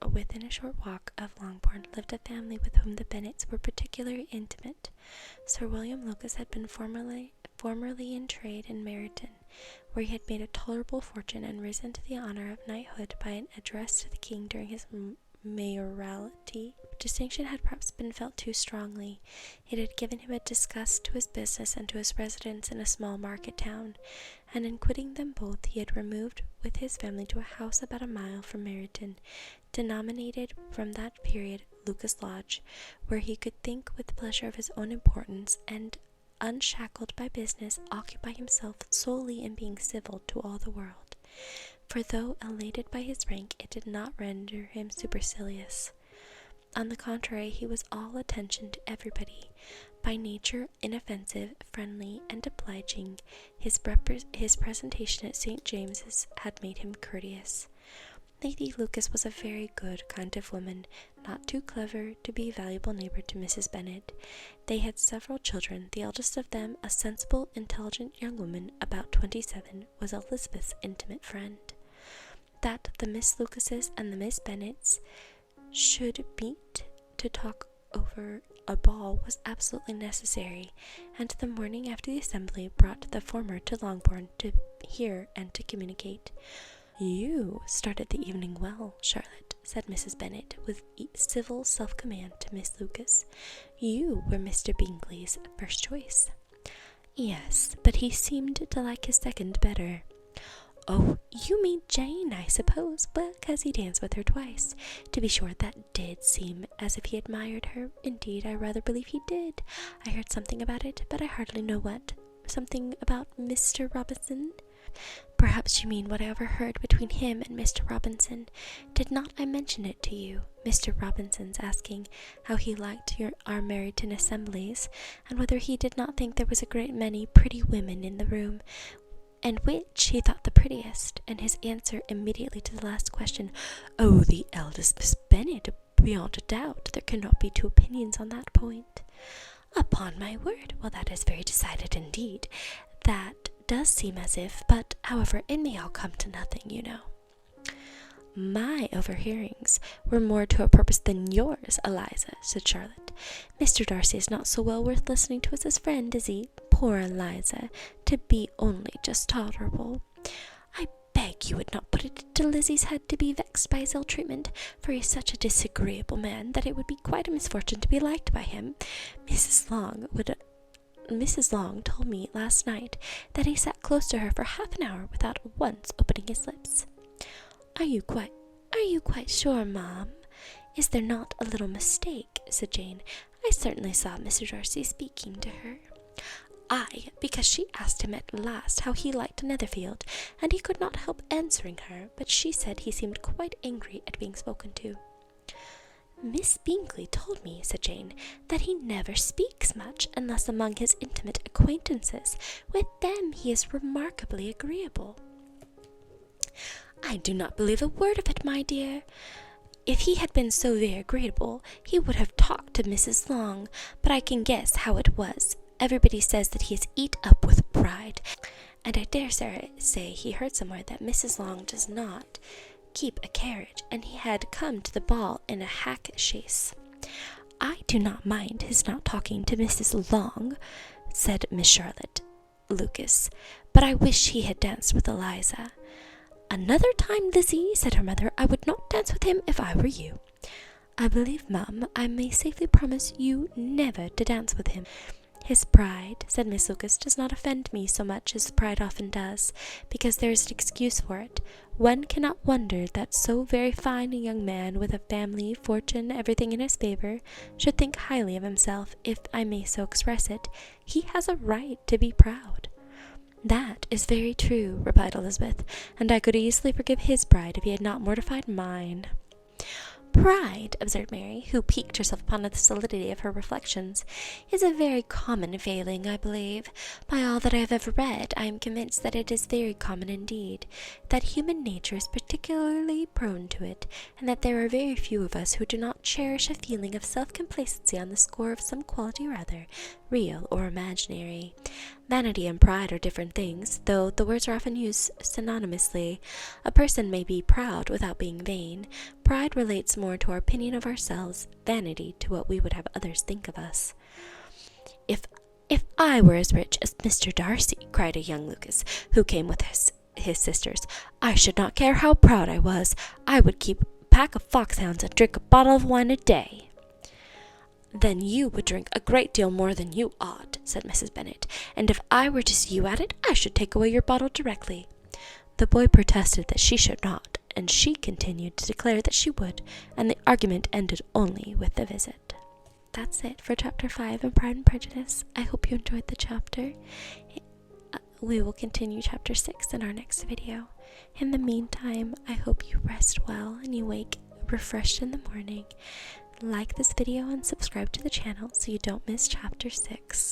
within a short walk of Longbourn lived a family with whom the Bennets were particularly intimate. Sir William Lucas had been formerly in trade in Meryton, where he had made a tolerable fortune and risen to the honour of knighthood by an address to the king during his mayoralty. Distinction had perhaps been felt too strongly. It had given him a disgust to his business and to his residence in a small market town, and in quitting them both he had removed with his family to a house about a mile from Meryton, denominated from that period Lucas Lodge, where he could think with pleasure of his own importance, and, unshackled by business, occupy himself solely in being civil to all the world. For though elated by his rank, it did not render him supercilious. On the contrary, he was all attention to everybody. By nature inoffensive, friendly, and obliging, his presentation at St. James's had made him courteous. Lady Lucas was a very good kind of woman, not too clever to be a valuable neighbour to Mrs. Bennet. They had several children. The eldest of them, a sensible, intelligent young woman, about 27, was Elizabeth's intimate friend. That the Miss Lucases and the Miss Bennets should meet to talk over a ball was absolutely necessary, and the morning after the assembly brought the former to Longbourn to hear and to communicate. "You started the evening well, Charlotte," said Mrs. Bennet, with civil self-command to Miss Lucas. "You were Mr. Bingley's first choice." "Yes, but he seemed to like his second better." "Oh, you mean Jane, I suppose, because he danced with her twice. To be sure, that did seem as if he admired her. Indeed, I rather believe he did. I heard something about it, but I hardly know what. Something about Mr. Robinson." "Perhaps you mean what I overheard between him and Mr. Robinson. Did not I mention it to you? Mr. Robinson's asking how he liked our Meryton assemblies, and whether he did not think there was a great many pretty women in the room, and which he thought the prettiest, and his answer immediately to the last question, 'Oh, the eldest Miss Bennet, beyond a doubt. There cannot be two opinions on that point.'" "Upon my word, well, that is very decided indeed. That does seem as if, but, however, it may all come to nothing, you know." "My overhearings were more to a purpose than yours, Eliza," said Charlotte. "Mr. Darcy is not so well worth listening to as his friend, is he? Poor Eliza, to be only just tolerable. I beg you would not put it into Lizzie's head to be vexed by his ill treatment, for he is such a disagreeable man that it would be quite a misfortune to be liked by him. Mrs. Long told me last night that he sat close to her for half an hour without once opening his lips." Are you quite sure, ma'am? Is there not a little mistake?" said Jane. "I certainly saw Mr. Darcy speaking to her." "Aye, because she asked him at last how he liked Netherfield, and he could not help answering her, but she said he seemed quite angry at being spoken to." "Miss Bingley told me," said Jane, "that he never speaks much unless among his intimate acquaintances. With them he is remarkably agreeable." "I do not believe a word of it, my dear. If he had been so very agreeable, he would have talked to Mrs. Long, but I can guess how it was. Everybody says that he is eat up with pride, and I dare say he heard somewhere that Mrs. Long does not keep a carriage, and he had come to the ball in a hack chaise." "I do not mind his not talking to Mrs. Long," said Miss Charlotte Lucas, "but I wish he had danced with Eliza." "Another time, Lizzie," said her mother, "I would not dance with him if I were you." "I believe, ma'am, I may safely promise you never to dance with him." "His pride," said Miss Lucas, "does not offend me so much as pride often does, because there is an excuse for it. One cannot wonder that so very fine a young man, with a family, fortune, everything in his favour, should think highly of himself, if I may so express it. He has a right to be proud." "That is very true," replied Elizabeth, "and I could easily forgive his pride if he had not mortified mine." "Pride," observed Mary, who piqued herself upon the solidity of her reflections, "is a very common failing, I believe. By all that I have ever read, I am convinced that it is very common indeed, that human nature is particularly prone to it, and that there are very few of us who do not cherish a feeling of self-complacency on the score of some quality or other, real or imaginary. Vanity and pride are different things, though the words are often used synonymously. A person may be proud without being vain. Pride relates more to our opinion of ourselves, vanity to what we would have others think of us. If I were as rich as Mr. Darcy," cried a young Lucas, who came with his sisters, "I should not care how proud I was. I would keep a pack of foxhounds and drink a bottle of wine a day." "Then you would drink a great deal more than you ought," said Mrs. Bennet, "and if I were to see you at it, I should take away your bottle directly." The boy protested that she should not, and she continued to declare that she would, and the argument ended only with the visit. That's it for Chapter 5 in Pride and Prejudice. I hope you enjoyed the chapter. We will continue Chapter 6 in our next video. In the meantime, I hope you rest well and you wake refreshed in the morning. Like this video and subscribe to the channel so you don't miss Chapter 6.